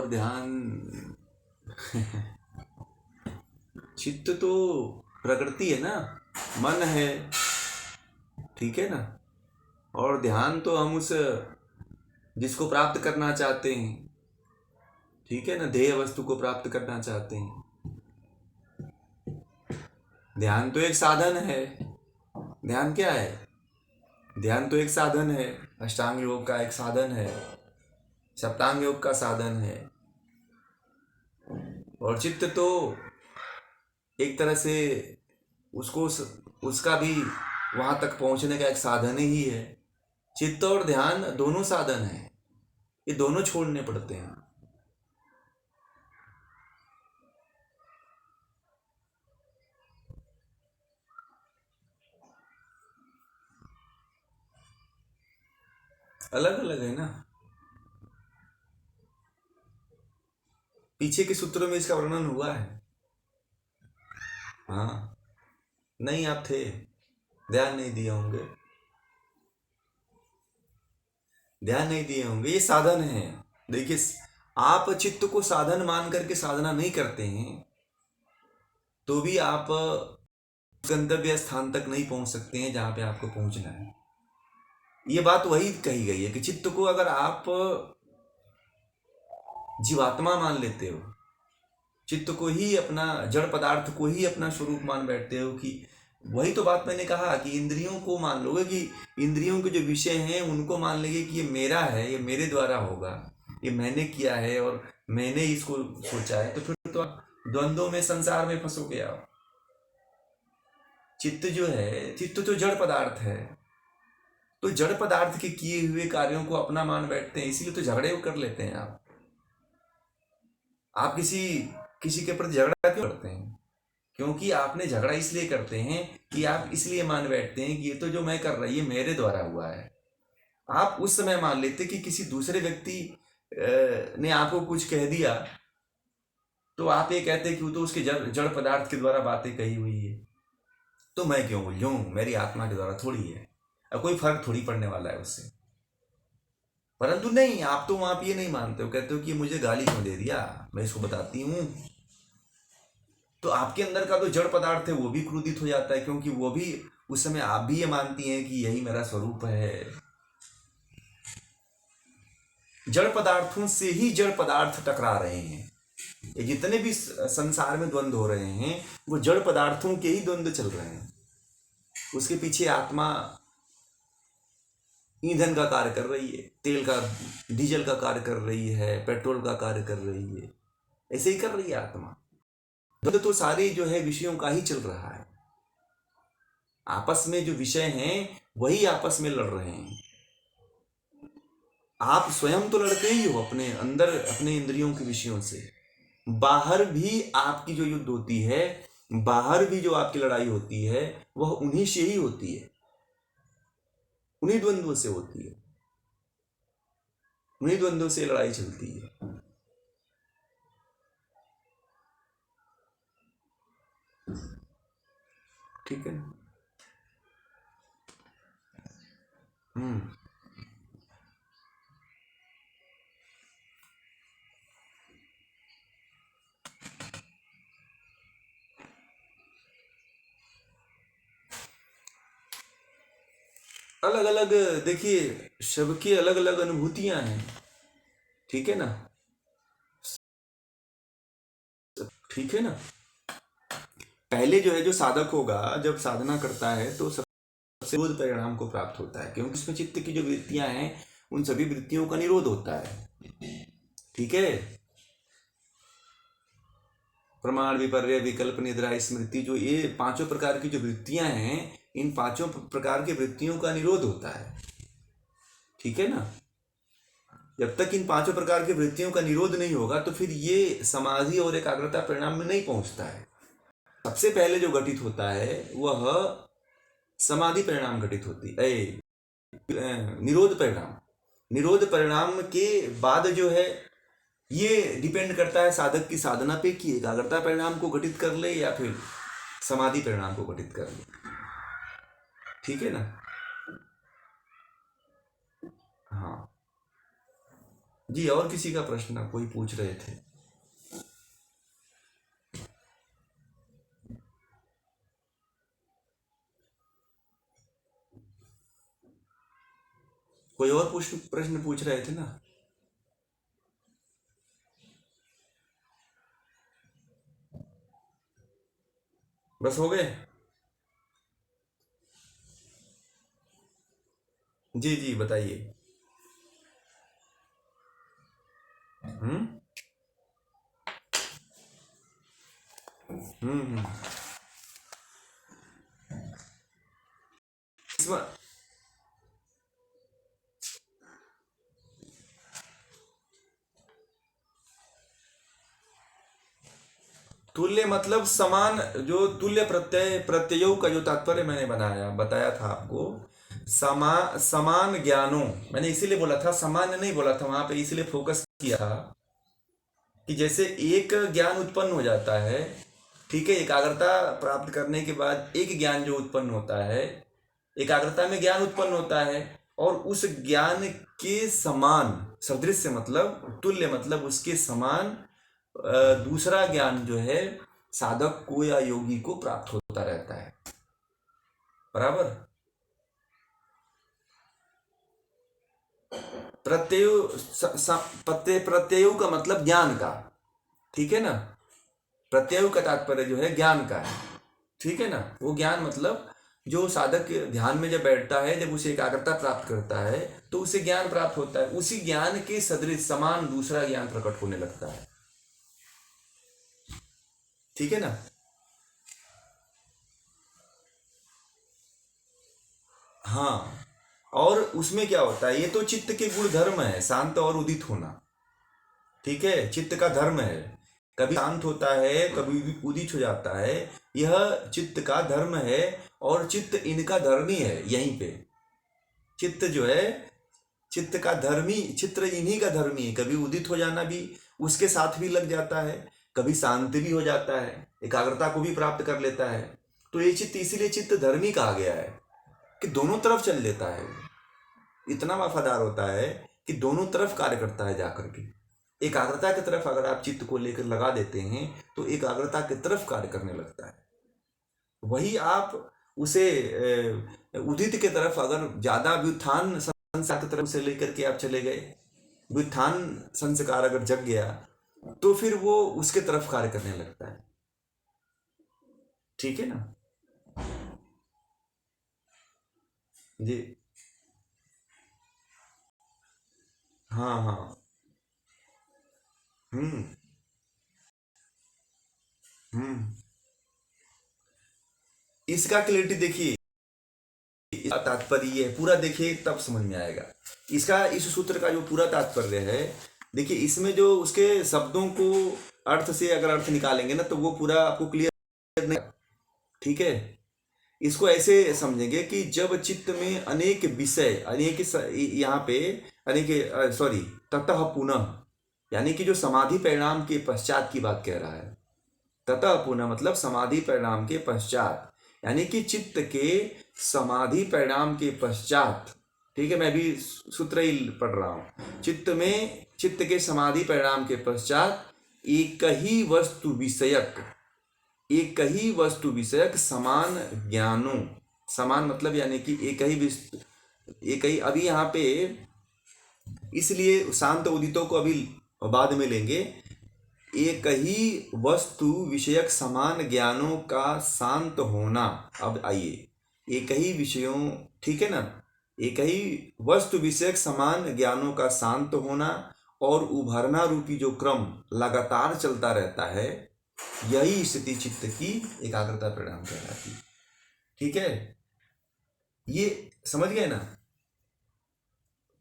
और ध्यान चित्त तो प्रकृति है ना, मन है, ठीक है ना। और ध्यान तो हम उस जिसको प्राप्त करना चाहते हैं, ठीक है ना, ध्येय वस्तु को प्राप्त करना चाहते हैं। ध्यान तो एक साधन है। ध्यान क्या है? ध्यान तो एक साधन है, अष्टांग योग का एक साधन है, सप्तांग योग का साधन है। और चित्त तो एक तरह से उसका भी वहां तक पहुंचने का एक साधन ही है। चित्त और ध्यान दोनों साधन है, ये दोनों छोड़ने पड़ते हैं। अलग अलग है ना। पीछे के सूत्रों में इसका वर्णन हुआ है। हाँ, नहीं आप थे, ध्यान नहीं दिए होंगे, ध्यान नहीं दिए होंगे। ये साधन है। देखिए, आप चित्त को साधन मान करके साधना नहीं करते हैं तो भी आप गंतव्य स्थान तक नहीं पहुंच सकते हैं जहां पे आपको पहुंचना है। ये बात वही कही गई है कि चित्त को अगर आप जीवात्मा मान लेते हो, चित्त को ही अपना, जड़ पदार्थ को ही अपना स्वरूप मान बैठते हो, कि वही तो बात मैंने कहा कि इंद्रियों को मान लोगे, कि इंद्रियों के जो विषय हैं उनको मान लेंगे कि ये मेरा है, ये मेरे द्वारा होगा, ये मैंने किया है और मैंने इसको सोचा है, तो फिर तो आप द्वंद्वों में, संसार में फंसोगे आप। चित्त जो है, चित्त तो जड़ पदार्थ है, तो जड़ पदार्थ के किए हुए कार्यों को अपना मान बैठते हैं, इसीलिए तो झगड़े कर लेते हैं आप किसी किसी के प्रति झगड़ा क्यों करते हैं? क्योंकि आपने झगड़ा इसलिए करते हैं कि आप इसलिए मान बैठते हैं कि ये तो जो मैं कर रहा, ये मेरे द्वारा हुआ है। आप उस समय मान लेते कि किसी दूसरे व्यक्ति ने आपको कुछ कह दिया, तो आप ये कहते हैं कि वो तो उसके जड़ जड़ पदार्थ के द्वारा बातें कही हुई है, तो मैं क्यों उलझूं, मेरी आत्मा के द्वारा थोड़ी है, अब कोई फर्क थोड़ी पड़ने वाला है उससे। परंतु नहीं, आप तो वहां पे ये नहीं मानते हो, कहते हो कि मुझे गाली क्यों दे दिया, मैं इसको बताती हूँ। तो आपके अंदर का जो जड़ पदार्थ है वो भी क्रोधित हो जाता है, क्योंकि वो भी उस समय आप भी ये मानती हैं कि यही मेरा स्वरूप है। जड़ पदार्थों से ही जड़ पदार्थ टकरा रहे हैं। ये जितने भी संसार में द्वंद्व हो रहे हैं वो जड़ पदार्थों के ही द्वंद्व चल रहे हैं। उसके पीछे आत्मा ईंधन का कार्य कर रही है, तेल का, डीजल का कार्य कर रही है, पेट्रोल का कार्य कर रही है, ऐसे ही कर रही है आत्मा। तो सारे जो है विषयों का ही चल रहा है। आपस में जो विषय हैं वही आपस में लड़ रहे हैं। आप स्वयं तो लड़ते ही हो अपने अंदर, अपने इंद्रियों के विषयों से। बाहर भी आपकी जो युद्ध होती है, बाहर भी जो आपकी लड़ाई होती है, वह उन्हीं से ही होती है, उन्हीं द्वंद्वों से होती है, उन्हीं द्वंद्वों से लड़ाई चलती है। ठीक है ना। हम्म। अलग अलग, देखिए, सबकी अलग अलग अनुभूतियां हैं, ठीक है ना, ठीक है ना। पहले जो है, जो साधक होगा जब साधना करता है तो सबसे विरोध परिणाम को प्राप्त होता है, क्योंकि उसमें चित्त की जो वृत्तियां हैं उन सभी वृत्तियों का निरोध होता है, ठीक है। प्रमाण, विपर्य, विकल्प, निद्रा, स्मृति, जो ये पांचों प्रकार की जो वृत्तियां हैं, इन पांचों प्रकार की वृत्तियों का निरोध होता है, ठीक है ना। जब तक इन पांचों प्रकार की वृत्तियों का निरोध नहीं होगा तो फिर ये समाधि और एकाग्रता परिणाम में नहीं पहुंचता है। सबसे पहले जो घटित होता है वह समाधि परिणाम घटित होती है, निरोध परिणाम। निरोध परिणाम के बाद जो है, ये डिपेंड करता है साधक की साधना पे कि एकाग्रता परिणाम को घटित कर ले या फिर समाधि परिणाम को घटित कर ले, ठीक है ना। हाँ, जी, और किसी का प्रश्न कोई पूछ रहे थे? कोई और प्रश्न पूछ रहे थे ना? बस हो गए? जी जी, बताइए। हम्म हम्म। इसमें तुल्य मतलब समान, जो तुल्य प्रत्ययों का जो तात्पर्य मैंने बताया था आपको। समान ज्ञानों, मैंने इसीलिए बोला था, सामान्य नहीं बोला था वहां पे, इसलिए फोकस किया था कि जैसे एक ज्ञान उत्पन्न हो जाता है, ठीक है, एकाग्रता प्राप्त करने के बाद एक ज्ञान जो उत्पन्न होता है, एकाग्रता में ज्ञान उत्पन्न होता है, और उस ज्ञान के समान, सदृश से मतलब तुल्य मतलब उसके समान दूसरा ज्ञान जो है साधक को या योगी को प्राप्त होता रहता है। बराबर। प्रत्यय प्रत्यय का मतलब ज्ञान का, ठीक है ना। प्रत्यय का तात्पर्य जो है ज्ञान का है, ठीक है ना। वो ज्ञान मतलब जो साधक ध्यान में जब बैठता है, जब उसे एकाग्रता प्राप्त करता है, तो उसे ज्ञान प्राप्त होता है, उसी ज्ञान के सदृश समान दूसरा ज्ञान प्रकट होने लगता है, ठीक है ना। हाँ, और उसमें क्या होता है, ये तो चित्त के गुण धर्म है, शांत और उदित होना, ठीक है, चित्त का धर्म है। कभी शांत होता है, कभी उदित हो जाता है, यह चित्त का धर्म है। और चित्त इनका धर्मी है यहीं पे। चित्त जो है, चित्त का धर्मी, चित्र इन्हीं का धर्मी है। कभी उदित हो जाना भी उसके साथ भी लग जाता है, कभी शांत भी हो जाता है, एकाग्रता को भी प्राप्त कर लेता है। तो ये चित्त, इसीलिए चित्त धर्मी कहा गया है कि दोनों तरफ चल देता है। इतना वफादार होता है कि दोनों तरफ कार्य करता है जाकर के। एकाग्रता की तरफ अगर आप चित्त को लेकर लगा देते हैं, तो एकाग्रता की तरफ कार्य करने लगता है। वही आप उसे उदित की तरफ अगर ज्यादा व्युत्थान संस्कार की तरफ से लेकर के आप चले गए, व्युत्थान संस्कार अगर जग गया, तो फिर वो उसके तरफ कार्य करने लगता है, ठीक है ना। जी। हाँ हाँ। हम्म हम्म। इसका क्लैरिटी देखिए, इसका तात्पर्य ये है, पूरा देखिए तब समझ में आएगा। इसका, इस सूत्र का जो पूरा तात्पर्य है, देखिए इसमें जो उसके शब्दों को अर्थ से अगर अर्थ निकालेंगे ना, तो वो पूरा आपको क्लियर नहीं, ठीक है। इसको ऐसे समझेंगे कि जब चित्त में अनेक विषय, यहाँ पे अनेक, सॉरी, ततः पुनः, यानी कि जो समाधि परिणाम के पश्चात की बात कह रहा है। ततः पुनः मतलब समाधि परिणाम के पश्चात, यानी कि चित्त के समाधि परिणाम के पश्चात, ठीक है, मैं भी सूत्र ही पढ़ रहा हूं। चित्त के समाधि परिणाम के पश्चात एक ही वस्तु विषयक, एक ही वस्तु विषयक समान ज्ञानों, समान मतलब यानी कि एक ही, अभी यहाँ पे इसलिए शांत उदितों को अभी बाद में लेंगे। एक ही वस्तु विषयक समान ज्ञानों का शांत होना। अब आइए, एक ही विषयों, ठीक है ना, एक ही वस्तु विषयक समान ज्ञानों का शांत होना और उभरना रूपी जो क्रम लगातार चलता रहता है, यही स्थिति चित्त की एकाग्रता परिणाम कहलाती है, ठीक है। ये समझ गए ना।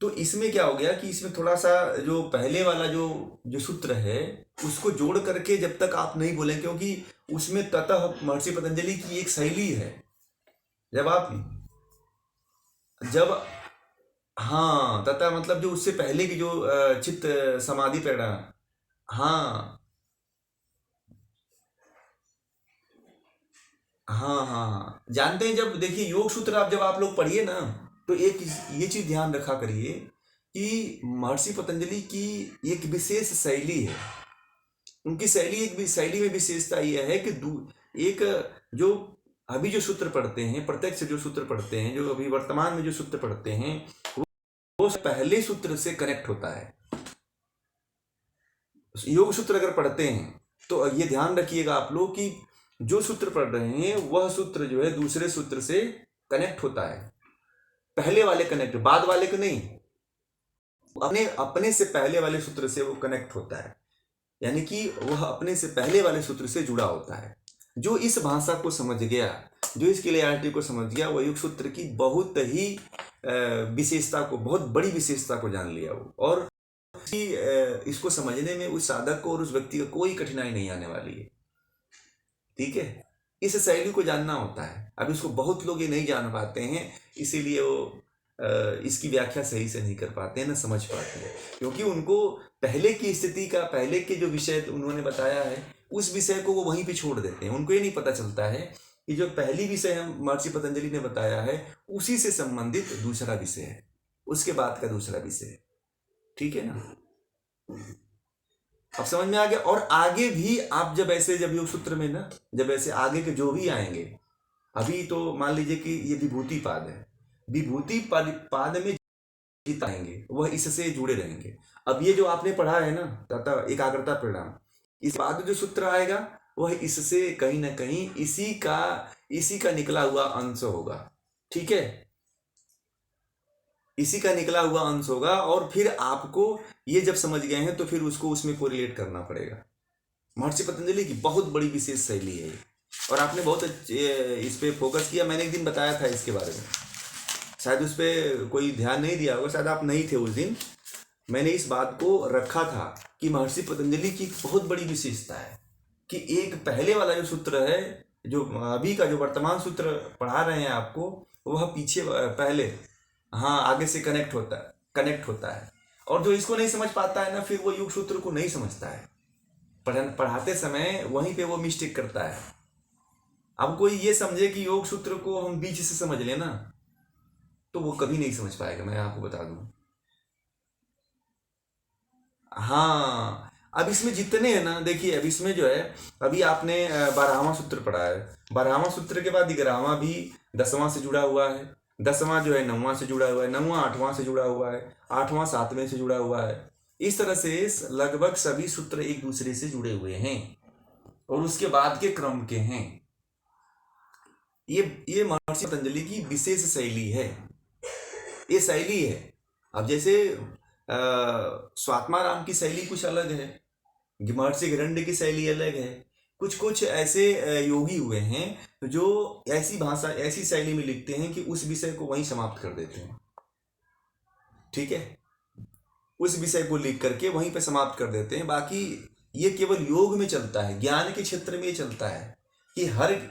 तो इसमें क्या हो गया कि इसमें थोड़ा सा जो पहले वाला जो जो सूत्र है, उसको जोड़ करके जब तक आप नहीं बोलें, क्योंकि उसमें ततः महर्षि पतंजलि की एक शैली है। जब आप, जब, हाँ, ततः मतलब जो उससे पहले की जो चित्त समाधि परिणाम, हाँ हाँ हाँ हाँ, जानते हैं। जब देखिए योग सूत्र आप जब आप लोग पढ़िए ना, तो एक ये चीज ध्यान रखा करिए कि महर्षि पतंजलि की एक विशेष शैली है। उनकी शैली में विशेषता यह है कि एक जो अभी जो सूत्र पढ़ते हैं, प्रत्यक्ष जो सूत्र पढ़ते हैं, जो अभी वर्तमान में जो सूत्र पढ़ते हैं, वो पहले सूत्र से कनेक्ट होता है। योग सूत्र अगर पढ़ते हैं तो ये ध्यान रखिएगा आप लोग कि जो सूत्र पढ़ रहे हैं वह सूत्र जो है दूसरे सूत्र से कनेक्ट होता है। पहले वाले कनेक्ट, बाद वाले को नहीं, अपने अपने से पहले वाले सूत्र से वो कनेक्ट होता है, यानी कि वह अपने से पहले वाले सूत्र से जुड़ा होता है। जो इस भाषा को समझ गया, जो इस क्लियरिटी को समझ गया, वह योग सूत्र की बहुत ही विशेषता को, बहुत बड़ी विशेषता को जान लिया वो, और इसको समझने में उस साधक को और उस व्यक्ति को कोई कठिनाई नहीं आने वाली है। ठीक है, इस शैली को जानना होता है। अब इसको बहुत लोग ये नहीं जान पाते हैं, इसीलिए वो इसकी व्याख्या सही से नहीं कर पाते हैं, ना समझ पाते हैं, क्योंकि उनको पहले की स्थिति का, पहले के जो विषय उन्होंने बताया है उस विषय को वो वहीं पे छोड़ देते हैं। उनको ये नहीं पता चलता है कि जो पहली विषय हम महर्षि पतंजलि ने बताया है उसी से संबंधित दूसरा विषय है, उसके बाद का दूसरा विषय है। ठीक है ना, अब समझ में आ गया। और आगे भी आप जब योग सूत्र में ना, जब ऐसे आगे के जो भी आएंगे, अभी तो मान लीजिए कि ये विभूति पाद है, विभूति पाद में जित आएंगे वह इससे जुड़े रहेंगे। अब ये जो आपने पढ़ा है ना तथा एकाग्रता परिणाम, इस बाद जो सूत्र आएगा वह इससे कहीं ना कहीं इसी का निकला हुआ अंश होगा। ठीक है, इसी का निकला हुआ अंश होगा, और फिर आपको ये जब समझ गए हैं तो फिर उसको उसमें कोरिलेट करना पड़ेगा। महर्षि पतंजलि की बहुत बड़ी विशेष शैली है, और आपने बहुत इस पे फोकस किया। मैंने एक दिन बताया था इसके बारे में, शायद उस पर कोई ध्यान नहीं दिया होगा, शायद आप नहीं थे उस दिन। मैंने इस बात को रखा था कि महर्षि पतंजलि की बहुत बड़ी विशेषता है कि एक पहले वाला जो सूत्र है, जो अभी का जो वर्तमान सूत्र पढ़ा रहे हैं आपको, वह पीछे पहले, हाँ, आगे से कनेक्ट होता है। और जो इसको नहीं समझ पाता है ना, फिर वो योग सूत्र को नहीं समझता है, पढ़ाते समय वहीं पे वो मिस्टेक करता है। अब कोई ये समझे कि योग सूत्र को हम बीच से समझ लेना, तो वो कभी नहीं समझ पाएगा, मैं आपको बता दूं। हाँ, अब इसमें जितने हैं ना, देखिए अब इसमें जो है, अभी आपने 12वां सूत्र पढ़ा है, 12वां सूत्र के बाद 11वां भी 10वां से जुड़ा हुआ है, 10वां जो है 9वां से जुड़ा हुआ है, 9वां 8वां से जुड़ा हुआ है, 8वां 7वें से जुड़ा हुआ है। इस तरह से लगभग सभी सूत्र एक दूसरे से जुड़े हुए हैं और उसके बाद के क्रम के हैं। ये महर्षि पतंजलि की विशेष शैली है, ये शैली है। अब जैसे स्वात्माराम की शैली कुछ अलग है, महर्षि हिरण्य की शैली अलग है। कुछ ऐसे योगी हुए हैं जो ऐसी भाषा, ऐसी शैली में लिखते हैं कि उस विषय को वहीं समाप्त कर देते हैं। ठीक है, उस विषय को लिख करके वहीं पे समाप्त कर देते हैं। बाकी ये केवल योग में चलता है, ज्ञान के क्षेत्र में ये चलता है कि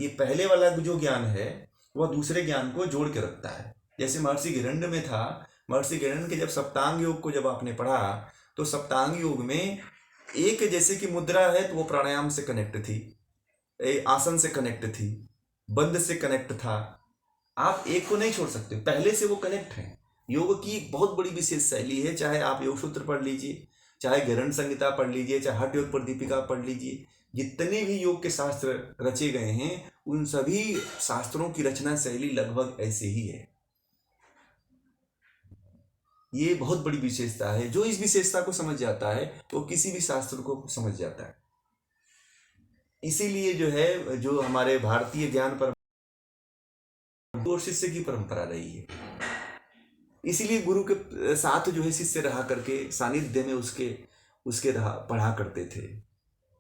ये पहले वाला जो ज्ञान है वह दूसरे ज्ञान को जोड़ के रखता है। जैसे महर्षि हिरण्य में था, महर्षि हिरण्य के जब सप्तांग योग को जब आपने पढ़ा, तो सप्तांग योग में एक जैसे कि मुद्रा है तो वो प्राणायाम से कनेक्ट थी, आसन से कनेक्ट थी, बंद से कनेक्ट था। आप एक को नहीं छोड़ सकते, पहले से वो कनेक्ट है। योग की एक बहुत बड़ी विशेष शैली है, चाहे आप योग सूत्र पढ़ लीजिए, चाहे गरण संहिता पढ़ लीजिए, चाहे हठ योग प्रदीपिका पढ़ लीजिए, जितने भी योग के शास्त्र रचे गए हैं उन सभी शास्त्रों की रचना शैली लगभग ऐसे ही है। ये बहुत बड़ी विशेषता है। जो इस विशेषता को समझ जाता है वो किसी भी शास्त्र को समझ जाता है। इसीलिए जो है, जो हमारे भारतीय ज्ञान पर शिष्य की परंपरा रही है, इसीलिए गुरु के साथ जो है शिष्य रहा करके सानिध्य में उसके पढ़ा करते थे,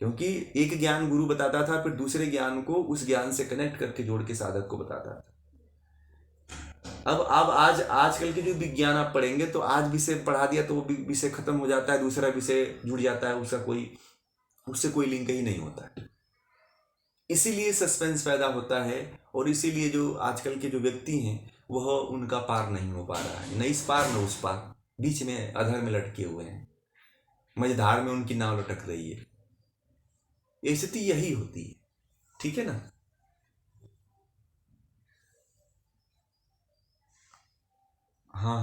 क्योंकि एक ज्ञान गुरु बताता था, फिर दूसरे ज्ञान को उस ज्ञान से कनेक्ट करके जोड़ के साधक को बताता था। अब आजकल के जो विज्ञान आप पढ़ेंगे तो आज विषय पढ़ा दिया तो वो विषय खत्म हो जाता है, दूसरा विषय जुड़ जाता है, उससे कोई लिंक ही नहीं होता है। इसीलिए सस्पेंस पैदा होता है, और इसीलिए जो आजकल के जो व्यक्ति हैं वह उनका पार नहीं हो पा रहा है, न इस पार न उस पार, बीच में अधर में लटके हुए हैं, मझधार में उनकी नाव लटक रही है। ये स्थिति यही होती है। ठीक है ना। हाँ।